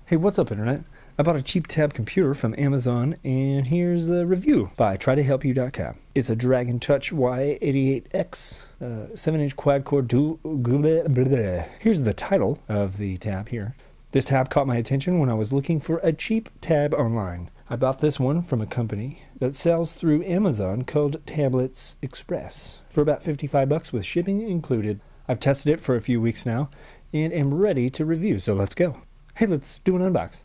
Hey, what's up, Internet? I bought a cheap tab computer from Amazon, and here's a review by trytohelpyou.com. It's a Dragon Touch Y88X 7-inch quad-core dual... Here's the title of the tab here. This tab caught my attention when I was looking for a cheap tab online. I bought this one from a company that sells through Amazon called Tablets Express for about $55 with shipping included. I've tested it for a few weeks now and am ready to review, so let's go. Hey, let's do an unbox.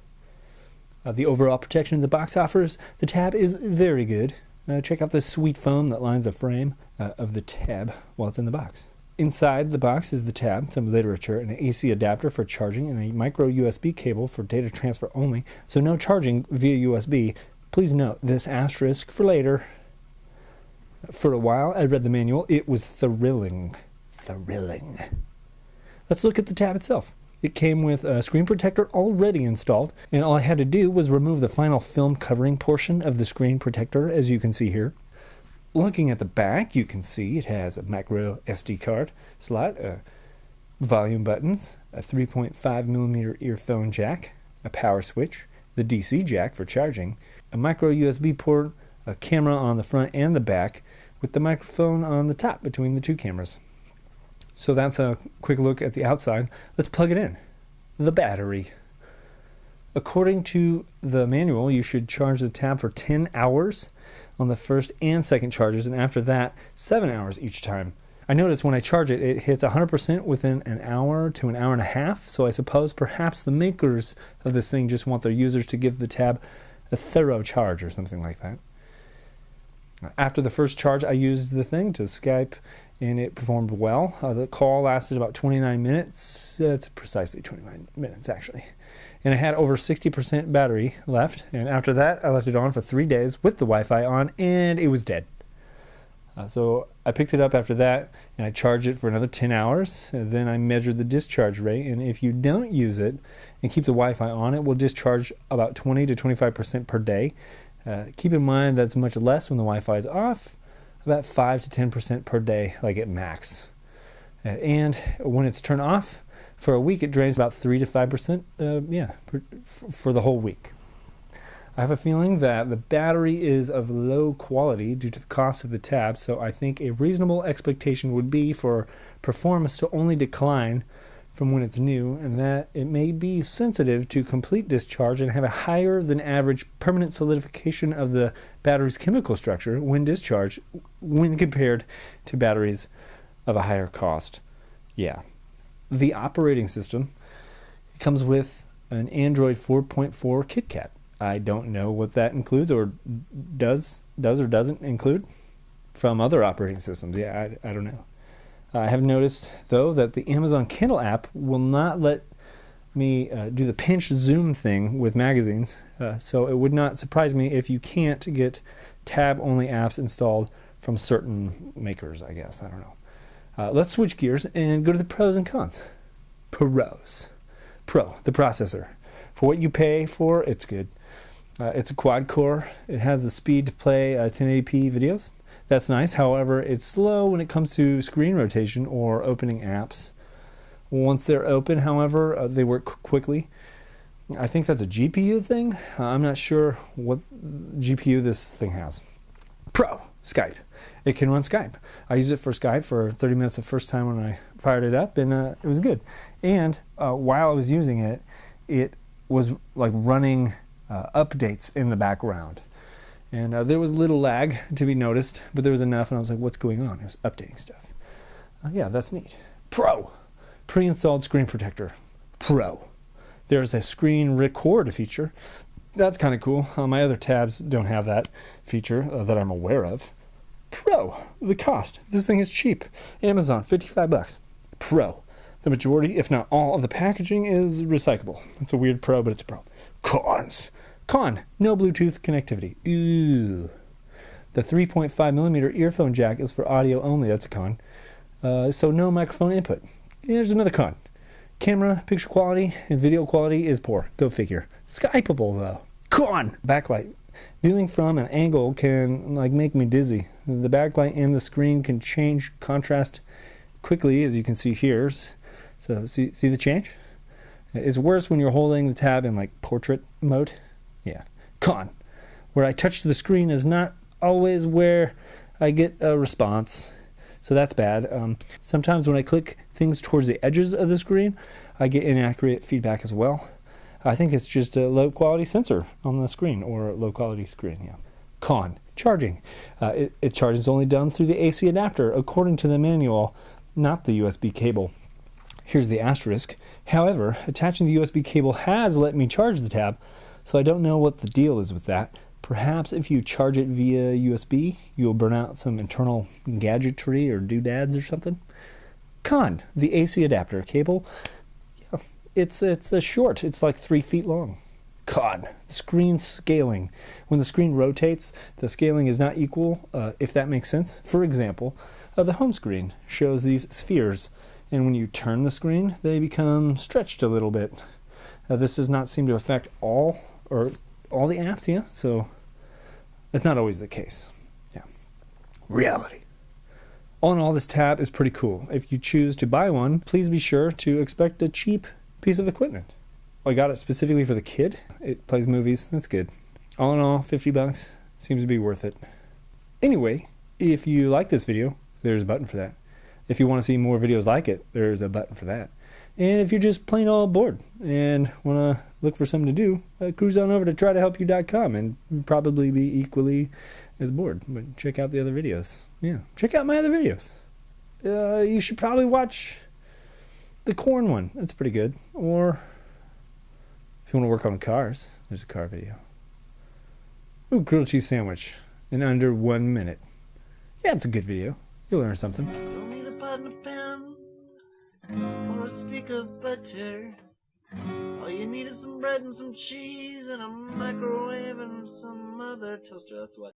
The overall protection the box offers, the tab is very good. Check out this sweet foam that lines the frame of the tab while it's in the box. Inside the box is the tab, some literature, an AC adapter for charging, and a micro USB cable for data transfer only, so no charging via USB. Please note this asterisk for later. For a while, I read the manual. It was thrilling. Thrilling. Let's look at the tab itself. It came with a screen protector already installed, and all I had to do was remove the final film covering portion of the screen protector, as you can see here. Looking at the back, you can see it has a micro SD card slot, volume buttons, a 3.5mm earphone jack, a power switch, the DC jack for charging, a micro USB port, a camera on the front and the back, with the microphone on the top between the two cameras. So that's a quick look at the outside. Let's plug it in. The battery. According to the manual, you should charge the tab for 10 hours on the first and second charges, and after that, 7 hours each time. I notice when I charge it, it hits 100% within an hour to an hour and a half, so I suppose perhaps the makers of this thing just want their users to give the tab a thorough charge or something like that. After the first charge, I used the thing to Skype, and it performed well. The call lasted about 29 minutes. It's precisely 29 minutes, actually. And I had over 60% battery left, and after that, I left it on for 3 days with the Wi-Fi on, and it was dead. So I picked it up after that, and I charged it for another 10 hours, and then I measured the discharge rate, and if you don't use it and keep the Wi-Fi on, it will discharge about 20 to 25% per day. Keep in mind that's much less when the Wi-Fi is off, about 5 to 10% per day, like at max. And when it's turned off, for a week it drains about 3 to 5%, for the whole week. I have a feeling that the battery is of low quality due to the cost of the tab, so I think a reasonable expectation would be for performance to only decline from when it's new, and that it may be sensitive to complete discharge and have a higher than average permanent solidification of the battery's chemical structure when discharged when compared to batteries of a higher cost. Yeah. The operating system comes with an Android 4.4 KitKat. I don't know what that includes or does or doesn't include from other operating systems. Yeah, I don't know. I have noticed, though, that the Amazon Kindle app will not let me do the pinch zoom thing with magazines, so it would not surprise me if you can't get tab-only apps installed from certain makers, I guess. I don't know. Let's switch gears and go to the pros and cons. Pros. Pro, the processor. For what you pay for, it's good. It's a quad-core. It has the speed to play 1080p videos. That's nice. However, it's slow when it comes to screen rotation or opening apps. Once they're open, however, they work quickly. I think that's a GPU thing. I'm not sure what GPU this thing has. Pro, Skype. It can run Skype. I used it for Skype for 30 minutes the first time when I fired it up, and it was good. And while I was using it, it was like running updates in the background. And there was little lag to be noticed, but there was enough, and I was like, what's going on? It was updating stuff. Yeah, that's neat. Pro, pre-installed screen protector. Pro. There's a screen record feature. That's kind of cool. My other tabs don't have that feature that I'm aware of. Pro, the cost. This thing is cheap. Amazon, $55. Pro. The majority, if not all, of the packaging is recyclable. It's a weird pro, but it's a pro. Cons. Con, no Bluetooth connectivity. Ooh. The 3.5mm earphone jack is for audio only. That's a con. So no microphone input. Here's another con. Camera, picture quality, and video quality is poor. Go figure. Skypeable, though. Con. Backlight. Viewing from an angle can make me dizzy. The backlight and the screen can change contrast quickly, as you can see here. So see the change? It's worse when you're holding the tab in like portrait mode. Yeah. Con. Where I touch the screen is not always where I get a response. So that's bad. Sometimes when I click things towards the edges of the screen, I get inaccurate feedback as well. I think it's just a low quality sensor on the screen, or a low quality screen, yeah. Con. Charging. It charges only done through the AC adapter according to the manual, not the USB cable. Here's the asterisk. However, attaching the USB cable has let me charge the tab, so I don't know what the deal is with that. Perhaps if you charge it via USB, you'll burn out some internal gadgetry or doodads or something. Con. The AC adapter cable. Yeah, it's a short. It's like 3 feet long. Con. Screen scaling. When the screen rotates, the scaling is not equal, if that makes sense. For example, the home screen shows these spheres, and when you turn the screen, they become stretched a little bit. This does not seem to affect all the apps, yeah, so it's not always the case. Yeah. Reality. All in all, this tab is pretty cool. If you choose to buy one, please be sure to expect a cheap piece of equipment. I got it specifically for the kid. It plays movies. That's good. All in all, $50 seems to be worth it. Anyway, if you like this video, there's a button for that. If you want to see more videos like it, there's a button for that. And if you're just plain old bored and want to look for something to do, cruise on over to trytohelpyou.com and probably be equally as bored. But check out the other videos. Yeah, check out my other videos. You should probably watch the corn one. That's pretty good. Or if you want to work on cars, there's a car video. Ooh, grilled cheese sandwich in under 1 minute. Yeah, it's a good video. You'll learn something. Don't need a pot and a pan or a stick of butter. All you need is some bread and some cheese and a microwave and some other toaster. That's what.